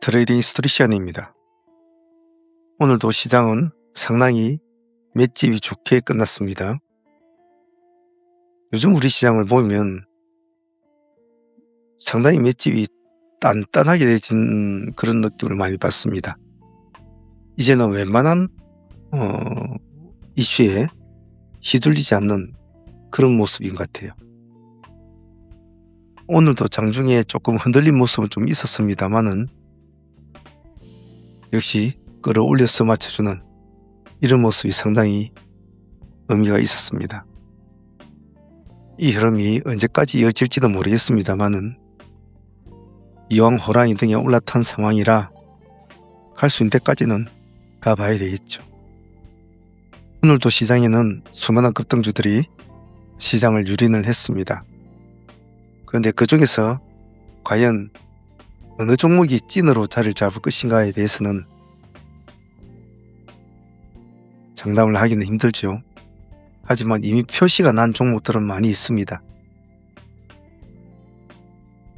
트레이딩 스토리 시간입니다. 오늘도 시장은 상당히 맷집이 좋게 끝났습니다. 요즘 우리 시장을 보면 상당히 맷집이 단단하게 되진 그런 느낌을 많이 받습니다. 이제는 웬만한 이슈에 휘둘리지 않는 그런 모습인 것 같아요. 오늘도 장중에 조금 흔들린 모습은 좀 있었습니다만은 역시 끌어올려서 맞춰주는 이런 모습이 상당히 의미가 있었습니다. 이 흐름이 언제까지 이어질지도 모르겠습니다만은 이왕 호랑이 등에 올라탄 상황이라 갈 수 있는 데까지는 가봐야 되겠죠. 오늘도 시장에는 수많은 급등주들이 시장을 유린을 했습니다. 그런데 그 중에서 과연 어느 종목이 찐으로 자리를 잡을 것인가에 대해서는 장담을 하기는 힘들죠. 하지만 이미 표시가 난 종목들은 많이 있습니다.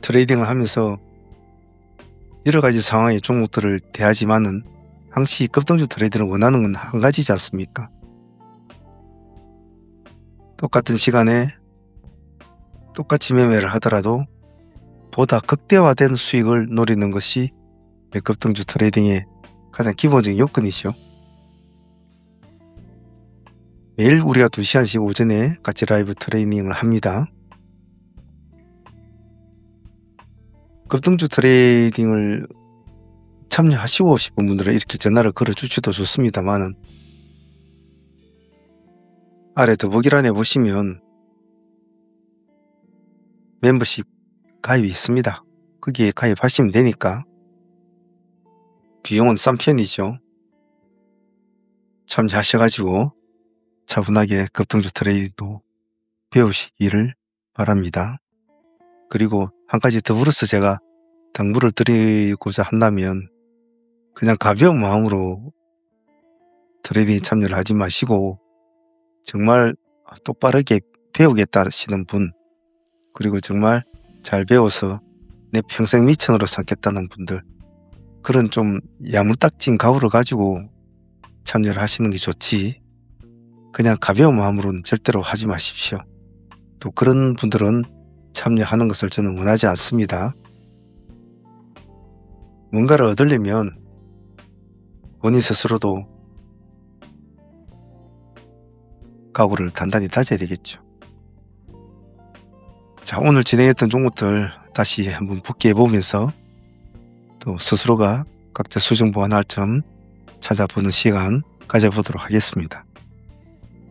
트레이딩을 하면서 여러 가지 상황의 종목들을 대하지만은 항시 급등주 트레이딩을 원하는 건 한 가지지 않습니까? 똑같은 시간에 똑같이 매매를 하더라도 보다 극대화된 수익을 노리는 것이 급등주 트레이딩의 가장 기본적인 요건이죠. 매일 우리가 2시간씩 오전에 같이 라이브 트레이닝을 합니다. 급등주 트레이딩을 참여하시고 싶은 분들은 이렇게 전화를 걸어주셔도 좋습니다만은 아래 더보기란에 보시면 멤버십 가입이 있습니다. 거기에 가입하시면 되니까 비용은 싼 편이죠. 참여하셔가지고 차분하게 급등주 트레이딩도 배우시기를 바랍니다. 그리고 한 가지 더불어서 제가 당부를 드리고자 한다면 그냥 가벼운 마음으로 트레이딩에 참여를 하지 마시고 정말 똑바르게 배우겠다 하시는 분, 그리고 정말 잘 배워서 내 평생 미천으로 삼겠다는 분들, 그런 좀 야물딱진 각오를 가지고 참여를 하시는 게 좋지 그냥 가벼운 마음으로는 절대로 하지 마십시오. 또 그런 분들은 참여하는 것을 저는 원하지 않습니다. 뭔가를 얻으려면 본인 스스로도 각오를 단단히 다져야 되겠죠. 자, 오늘 진행했던 종목들 다시 한번 복귀해 보면서 또 스스로가 각자 수정 보완할 점 찾아보는 시간 가져보도록 하겠습니다.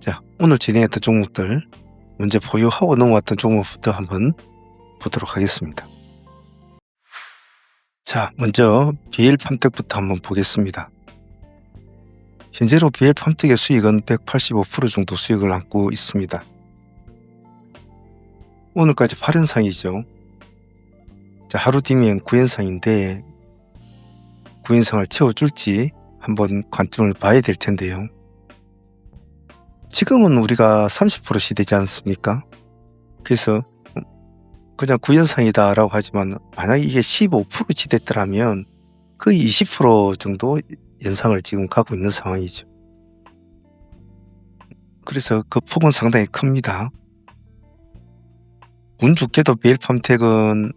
자, 오늘 진행했던 종목들 먼저 보유하고 넘어왔던 종목부터 한번 보도록 하겠습니다. 자, 먼저 BL팜텍부터 한번 보겠습니다. 현재로 BL팜텍의 수익은 185% 정도 수익을 안고 있습니다. 오늘까지 8연상이죠. 자, 하루 뒤면 9연상인데 9연상을 채워줄지 한번 관점을 봐야 될 텐데요. 지금은 우리가 30% 시대지 않습니까? 그래서 그냥 9연상이다 라고 하지만 만약에 이게 15% 시대더라면 거의 20% 정도 연상을 지금 가고 있는 상황이죠. 그래서 그 폭은 상당히 큽니다. 운 좋게도 BL팜텍은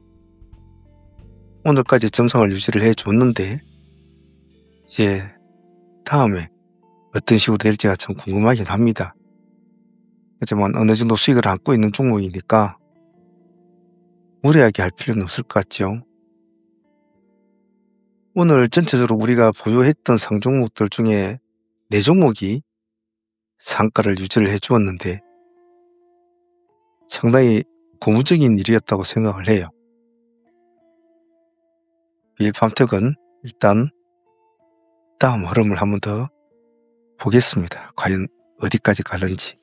오늘까지 점성을 유지를 해줬는데 이제 다음에 어떤 식으로 될지가 참 궁금하긴 합니다. 하지만 어느 정도 수익을 안고 있는 종목이니까 무리하게 할 필요는 없을 것 같죠. 오늘 전체적으로 우리가 보유했던 상종목들 중에 4종목이 상가를 유지를 해주었는데 상당히 고무적인 일이었다고 생각을 해요. BL팜텍은 일단 다음 흐름을 한번 더 보겠습니다. 과연 어디까지 가는지.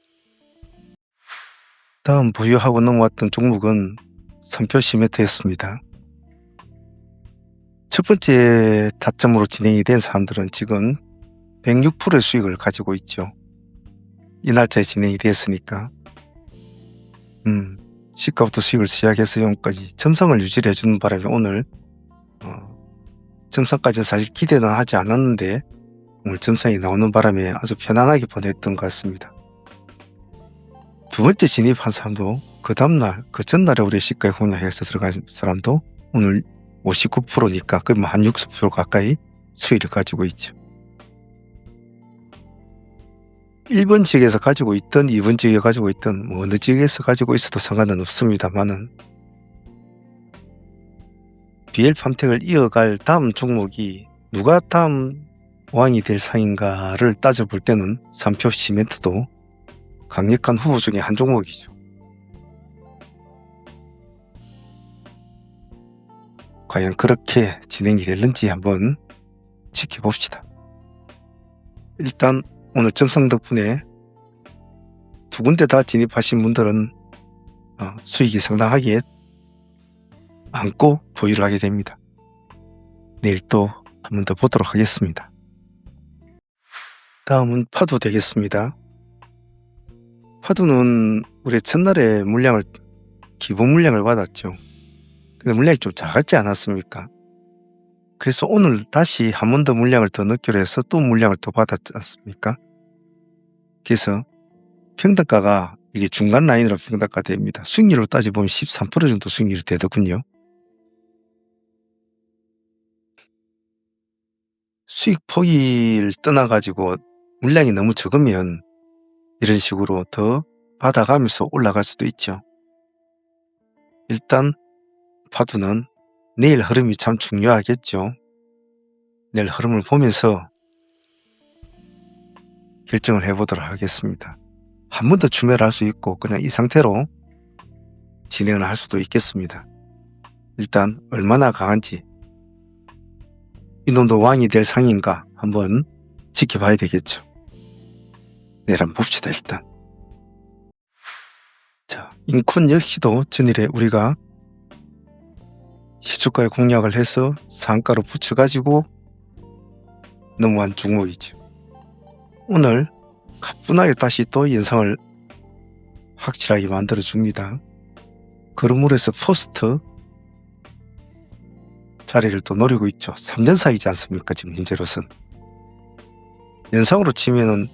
다음 보유하고 넘어왔던 종목은 선표 시메트였습니다. 첫 번째 타점으로 진행이 된 사람들은 지금 106%의 수익을 가지고 있죠. 이 날짜에 진행이 되었으니까 시가부터 수익을 시작해서 여기까지 점성을 유지를 해주는 바람에 오늘 점상까지는 사실 기대는 하지 않았는데 오늘 점상이 나오는 바람에 아주 편안하게 보냈던 것 같습니다. 두 번째 진입한 사람도 그 다음날, 그 전날에 우리 시가에 공략해서 들어간 사람도 오늘 59%니까 거의 한 60% 가까이 수익을 가지고 있죠. 1번 지역에서 가지고 있던 2번 지역에 가지고 있던 어느 지역에서 가지고 있어도 상관은 없습니다만은 BL팜텍을 이어갈 다음 종목이 누가 다음 왕이 될 상인가를 따져볼 때는 삼표 시멘트도 강력한 후보 중에 한 종목이죠. 과연 그렇게 진행이 될는지 한번 지켜봅시다. 일단 오늘 점상 덕분에 두 군데 다 진입하신 분들은 수익이 상당하게 안고 보유를 하게 됩니다. 내일 또 한 번 더 보도록 하겠습니다. 다음은 파도 되겠습니다. 파도는 우리 첫날에 기본 물량을 받았죠. 근데 물량이 좀 작았지 않았습니까? 그래서 오늘 다시 한 번 더 물량을 더 넣기로 해서 또 물량을 더 받았지 않습니까? 그래서 평단가가 이게 중간 라인으로 평단가 됩니다. 수익률로 따져보면 13% 정도 수익률이 되더군요. 수익 폭을 떠나가지고 물량이 너무 적으면 이런 식으로 더 받아가면서 올라갈 수도 있죠. 일단 파도는 내일 흐름이 참 중요하겠죠. 내일 흐름을 보면서 결정을 해보도록 하겠습니다. 한 번 더 추매를 할 수 있고 그냥 이 상태로 진행을 할 수도 있겠습니다. 일단 얼마나 강한지 이놈도 왕이 될 상인가 한번 지켜봐야 되겠죠. 내일 한번 봅시다. 일단 자, 인콘 역시도 전일에 우리가 시초가에 공략을 해서 상가로 붙여가지고 넘어간 종목이죠. 오늘 가뿐하게 다시 또 연상을 확실하게 만들어 줍니다. 그러므로 해서 포스트 자리를 또 노리고 있죠. 3년사이지 않습니까? 지금 현재로선 연상으로 치면은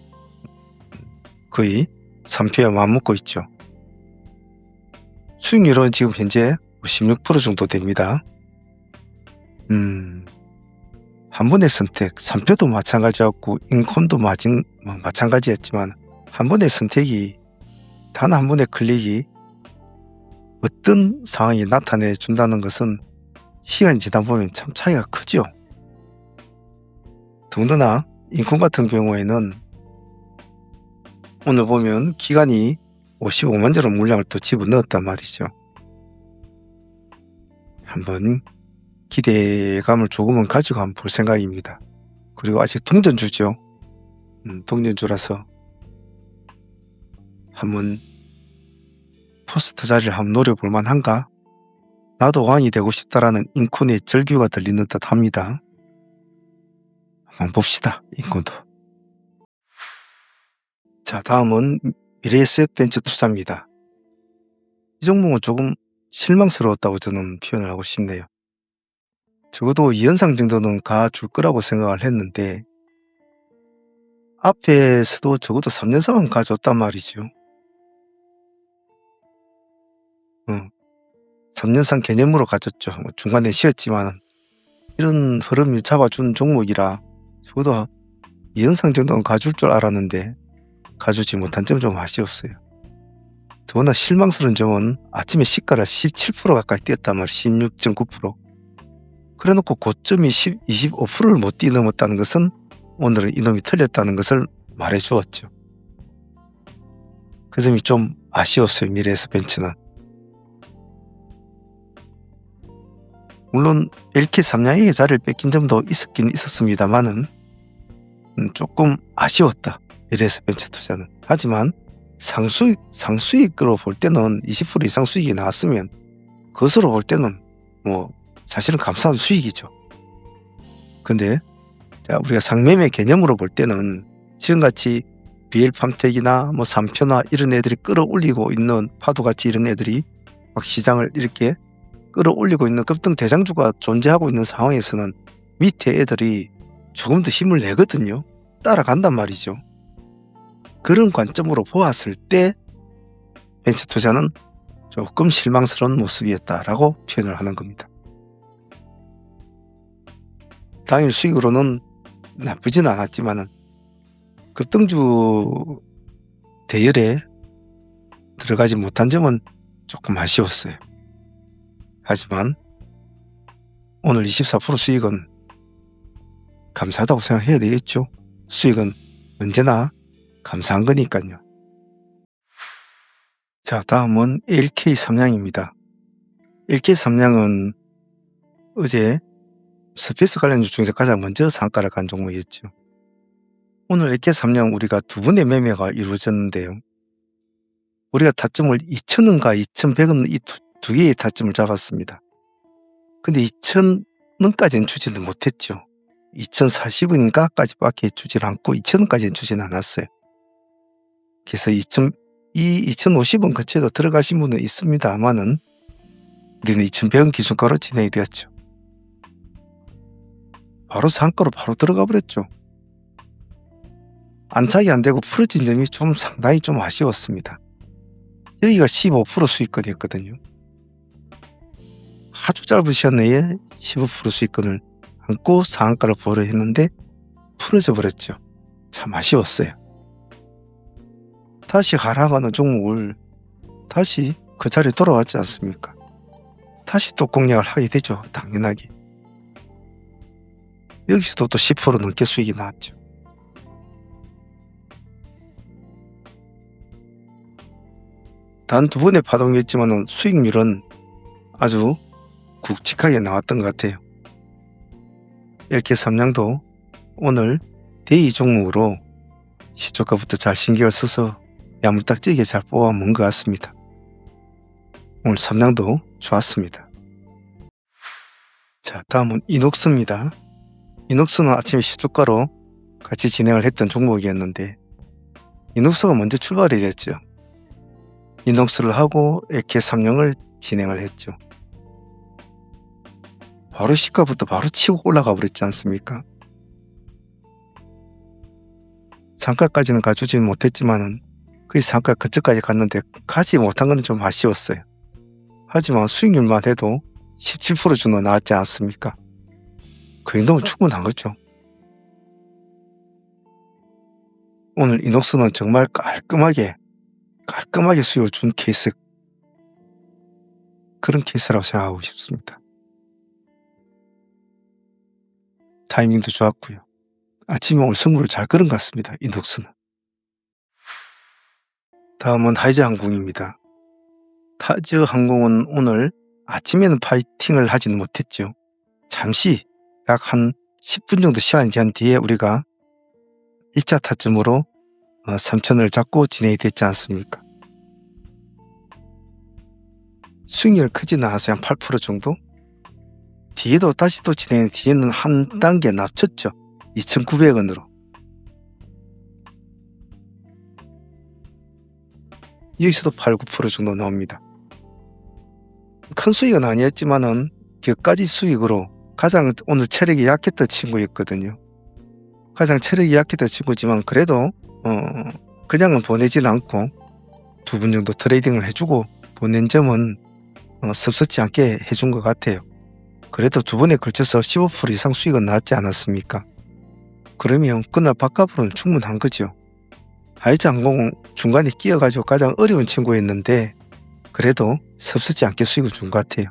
거의 3표에 맞먹고 있죠. 수익률은 지금 현재 16% 정도 됩니다. 한 번의 선택, 3표도 마찬가지였고 인콘도 마찬가지였지만 한 번의 선택이 단 한 번의 클릭이 어떤 상황이 나타내 준다는 것은 시간이 지나 보면 참 차이가 크죠. 더군다나 인콘 같은 경우에는 오늘 보면 기간이 55만 자로 물량을 또 집어넣었단 말이죠. 한번 기대감을 조금은 가지고 한번 볼 생각입니다. 그리고 아직 동전주죠. 동전주라서 한번 포스트 자리를 한번 노려볼 만한가? 나도 왕이 되고 싶다라는 인콘의 절규가 들리는 듯 합니다. 한번 봅시다. 인콘도. 자, 다음은 미래에셋벤처투자입니다. 이 종목은 조금 실망스러웠다고 저는 표현을 하고 싶네요. 적어도 2연상 정도는 가줄 거라고 생각을 했는데 앞에서도 적어도 3년상은 가줬단 말이죠. 3년상 개념으로 가졌죠. 중간에 쉬었지만 이런 흐름을 잡아준 종목이라 적어도 2연상 정도는 가줄 줄 알았는데 가주지 못한 점 좀 아쉬웠어요. 더구나 실망스러운 점은 아침에 시가가 17% 가까이 뛰었단 말이에요. 16.9%. 그래놓고 고점이 25%를 못 뛰어넘었다는 것은 오늘은 이놈이 틀렸다는 것을 말해주었죠. 그 점이 좀 아쉬웠어요. 미래에셋벤처는. 물론 LK 삼양에게 자리를 뺏긴 점도 있었긴 있었습니다만은 조금 아쉬웠다. 미래에셋벤처투자는. 하지만 상수익으로 볼 때는 20% 이상 수익이 나왔으면 그것으로 볼 때는 사실은 감사한 수익이죠. 근데 우리가 상매매 개념으로 볼 때는 지금같이 BL팜텍이나 3표나 이런 애들이 끌어올리고 있는 파도같이 이런 애들이 막 시장을 이렇게 끌어올리고 있는 급등 대장주가 존재하고 있는 상황에서는 밑에 애들이 조금 더 힘을 내거든요. 따라간단 말이죠. 그런 관점으로 보았을 때 벤처 투자는 조금 실망스러운 모습이었다라고 표현을 하는 겁니다. 당일 수익으로는 나쁘진 않았지만은 급등주 대열에 들어가지 못한 점은 조금 아쉬웠어요. 하지만 오늘 24% 수익은 감사하다고 생각해야 되겠죠. 수익은 언제나 감사한 거니까요. 자, 다음은 LK 삼양입니다. LK 삼양은 어제 스페이스 관련주 중에서 가장 먼저 상가를 간 종목이었죠. 오늘 LK 삼양 우리가 두 번의 매매가 이루어졌는데요. 우리가 타점을 2,000원과 2,100원 이 두 개의 타점을 잡았습니다. 근데 2,000원까지는 주지는 못했죠. 2,040원인가까지밖에 주질 않고 2,000원까지는 주지는 않았어요. 그래서 2,050원 근처에도 들어가신 분은 있습니다만은 우리는 2,100원 기준가로 진행이 되었죠. 바로 상가로 바로 들어가 버렸죠. 안착이 안 되고 풀어진 점이 상당히 좀 아쉬웠습니다. 여기가 15% 수익권이었거든요. 아주 짧은 시간 내에 15% 수익권을 안고 상한가를 보려 했는데 풀어져 버렸죠. 참 아쉬웠어요. 다시 하락하는 종목을 다시 그 자리에 돌아왔지 않습니까? 다시 또 공략을 하게 되죠. 당연하게. 여기서도 또 10% 넘게 수익이 나왔죠. 단 두 번의 파동이었지만 수익률은 아주 굵직하게 나왔던 것 같아요. LK 삼양도 오늘 대의 종목으로 시초가부터 잘 신경을 써서 야무딱지게 잘 뽑아먹은 것 같습니다. 오늘 삼양도 좋았습니다. 자, 다음은 이녹스입니다. 이녹스는 아침에 시초가로 같이 진행을 했던 종목이었는데 이녹스가 먼저 출발이 됐죠. 이녹스를 하고 LK 삼양을 진행을 했죠. 바로 시가부터 바로 치고 올라가 버렸지 않습니까? 상가까지는 가주지는 못했지만은 그 상가 그쪽까지 갔는데 가지 못한 건 좀 아쉬웠어요. 하지만 수익률만 해도 17% 정도 나왔지 않습니까? 그 정도면 충분한 거죠. 오늘 이녹스는 정말 깔끔하게 수익을 준 케이스, 그런 케이스라고 생각하고 싶습니다. 타이밍도 좋았고요. 아침에 오늘 승부를 잘 끌은 것 같습니다. 이녹스는. 다음은 하이즈항공입니다. 하이즈항공은 오늘 아침에는 파이팅을 하지는 못했죠. 잠시 약 한 10분 정도 시간이 지난 뒤에 우리가 1차 타점으로 3,000원을 잡고 진행이 됐지 않습니까? 수익률 크지는 않았어요. 한 8% 정도? 뒤에도 다시 또 진행, 뒤에는 한 단계 낮췄죠. 2,900원으로. 여기서도 8, 9% 정도 나옵니다. 큰 수익은 아니었지만은 격가지 수익으로 가장 오늘 체력이 약했던 친구였거든요. 가장 체력이 약했던 친구지만 그래도 그냥은 보내진 않고 두 번 정도 트레이딩을 해주고 보낸 점은 섭섭지 않게 해준 것 같아요. 그래도 두 번에 걸쳐서 15% 이상 수익은 나왔지 않았습니까? 그러면 그날 밥값으로는 충분한 거죠. 하이즈항공 중간에 끼어가지고 가장 어려운 친구였는데 그래도 섭섭지 않게 수익을 준 것 같아요.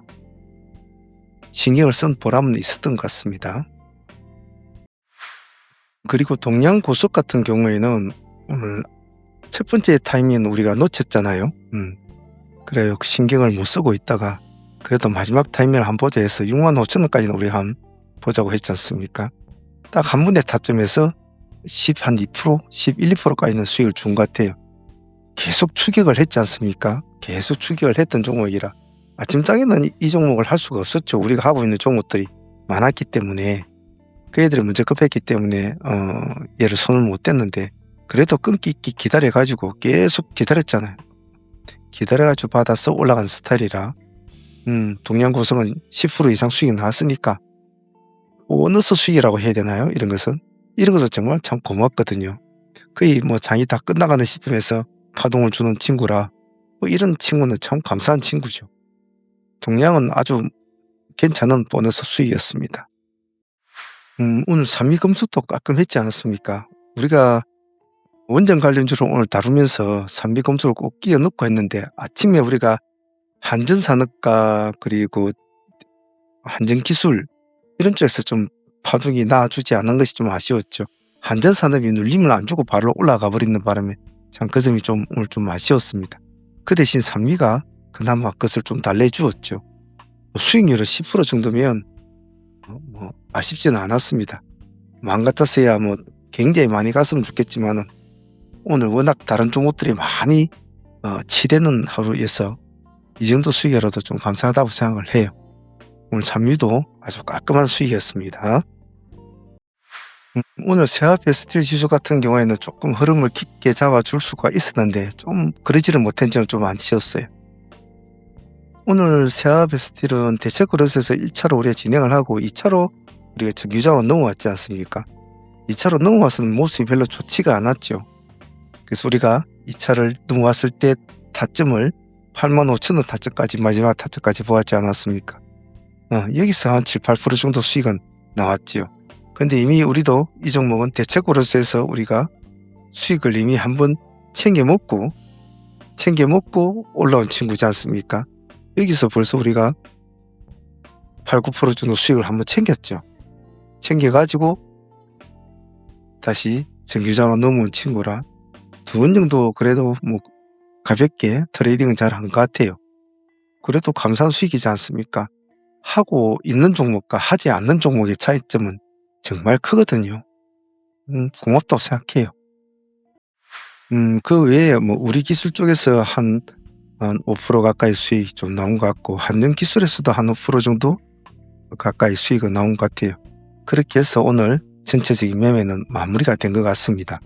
신경을 쓴 보람은 있었던 것 같습니다. 그리고 동양고속 같은 경우에는 오늘 첫 번째 타이밍 우리가 놓쳤잖아요. 그래요. 신경을 못 쓰고 있다가 그래도 마지막 타이밍을 한번 보자 해서 65,000원까지는 우리 한 보자고 했지 않습니까? 딱 한 분의 타점에서 12%, 11, 2%까지는 수익을 준 것 같아요. 계속 추격을 했지 않습니까? 계속 추격을 했던 종목이라 아침장에는 이 종목을 할 수가 없었죠. 우리가 하고 있는 종목들이 많았기 때문에 그 애들이 먼저 급했기 때문에 얘를 손을 못 댔는데 그래도 끈기 있게 기다려가지고 계속 기다렸잖아요. 기다려가지고 받아서 올라간 스타일이라 동양고성은 10% 이상 수익이 나왔으니까 보너스 수익이라고 해야 되나요? 이런 것은 정말 참 고맙거든요. 거의 뭐 장이 다 끝나가는 시점에서 파동을 주는 친구라 이런 친구는 참 감사한 친구죠. 동량은 아주 괜찮은 보너스 수익이었습니다. 오늘 산미검수도 깔끔했지 않았습니까? 우리가 원전 관련주를 오늘 다루면서 산미검수를 꼭 끼워 넣고 했는데 아침에 우리가 한전산업과 그리고 한전기술 이런 쪽에서 좀 파동이 나와주지 않은 것이 좀 아쉬웠죠. 한전산업이 눌림을 안 주고 바로 올라가 버리는 바람에 참 그 점이 오늘 좀 아쉬웠습니다. 그 대신 산미가 그나마 그것을 좀 달래주었죠. 수익률은 10% 정도면 아쉽지는 않았습니다. 마음 같았어야 굉장히 많이 갔으면 좋겠지만은 오늘 워낙 다른 종목들이 많이 치대는 하루여서 이 정도 수익이라도 좀 감사하다고 생각을 해요. 오늘 산미도 아주 깔끔한 수익이었습니다. 오늘 세아페 스틸 지수 같은 경우에는 조금 흐름을 깊게 잡아줄 수가 있었는데 좀 그러지를 못한 점은 좀 아쉬웠어요. 오늘 세아페 스틸은 대체 그릇에서 1차로 우리가 진행을 하고 2차로 우리가 정규장으로 넘어왔지 않습니까? 2차로 넘어와서는 모습이 별로 좋지가 않았죠. 그래서 우리가 2차를 넘어왔을 때 타점을 85,000원 타점까지 마지막 타점까지 보았지 않았습니까? 여기서 한 7, 8% 정도 수익은 나왔지요. 근데 이미 우리도 이 종목은 대체고로서에서 우리가 수익을 이미 한번 챙겨 먹고 올라온 친구지 않습니까? 여기서 벌써 우리가 8, 9% 정도 수익을 한번 챙겼죠. 챙겨가지고 다시 정규장으로 넘어온 친구라 2번 정도 그래도 가볍게 트레이딩은 잘 한 것 같아요. 그래도 감사한 수익이지 않습니까? 하고 있는 종목과 하지 않는 종목의 차이점은 정말 크거든요. 고맙다고 생각해요. 그 외에 우리 기술 쪽에서 한 5% 가까이 수익이 좀 나온 것 같고 한전기술에서도 한 5% 정도 가까이 수익이 나온 것 같아요. 그렇게 해서 오늘 전체적인 매매는 마무리가 된 것 같습니다.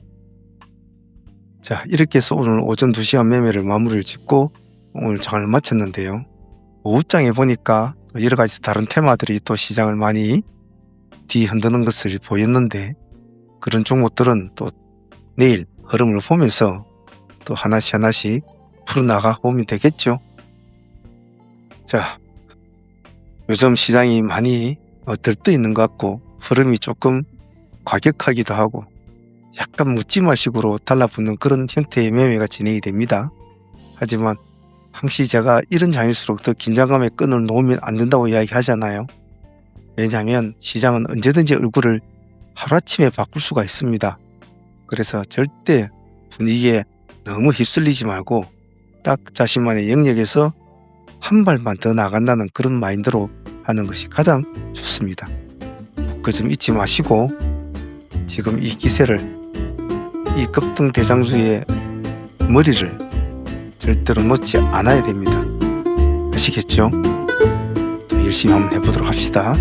자, 이렇게 해서 오늘 오전 2시간 매매를 마무리를 짓고 오늘 장을 마쳤는데요. 오후장에 보니까 여러 가지 다른 테마들이 또 시장을 많이 뒤흔드는 것을 보였는데 그런 종목들은 또 내일 흐름을 보면서 또 하나씩 풀어나가 보면 되겠죠. 자, 요즘 시장이 많이 들떠 있는 것 같고 흐름이 조금 과격하기도 하고 약간 묻지마식으로 달라붙는 그런 형태의 매매가 진행이 됩니다. 하지만 항시 제가 이런 장일수록 더 긴장감의 끈을 놓으면 안 된다고 이야기하잖아요. 왜냐하면 시장은 언제든지 얼굴을 하루아침에 바꿀 수가 있습니다. 그래서 절대 분위기에 너무 휩쓸리지 말고 딱 자신만의 영역에서 한 발만 더 나간다는 그런 마인드로 하는 것이 가장 좋습니다. 그 점 잊지 마시고 지금 이 기세를 이 급등 대장주의 머리를 절대로 놓지 않아야 됩니다. 아시겠죠? 또 열심히 한번 해보도록 합시다.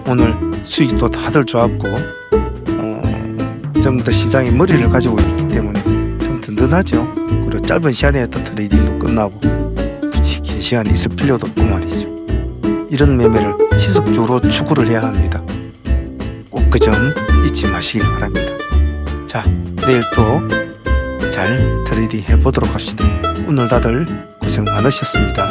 오늘 수익도 다들 좋았고 좀 더 시장의 머리를 가지고 있기 때문에 좀 든든하죠. 그리고 짧은 시간에 또 트레이딩도 끝나고 굳이 긴 시간이 있을 필요도 없고 말이죠. 이런 매매를 지속적으로 추구를 해야 합니다. 꼭 그 점 잊지 마시길 바랍니다. 자, 내일 또 잘 트레이딩 해보도록 합시다. 오늘 다들 고생 많으셨습니다.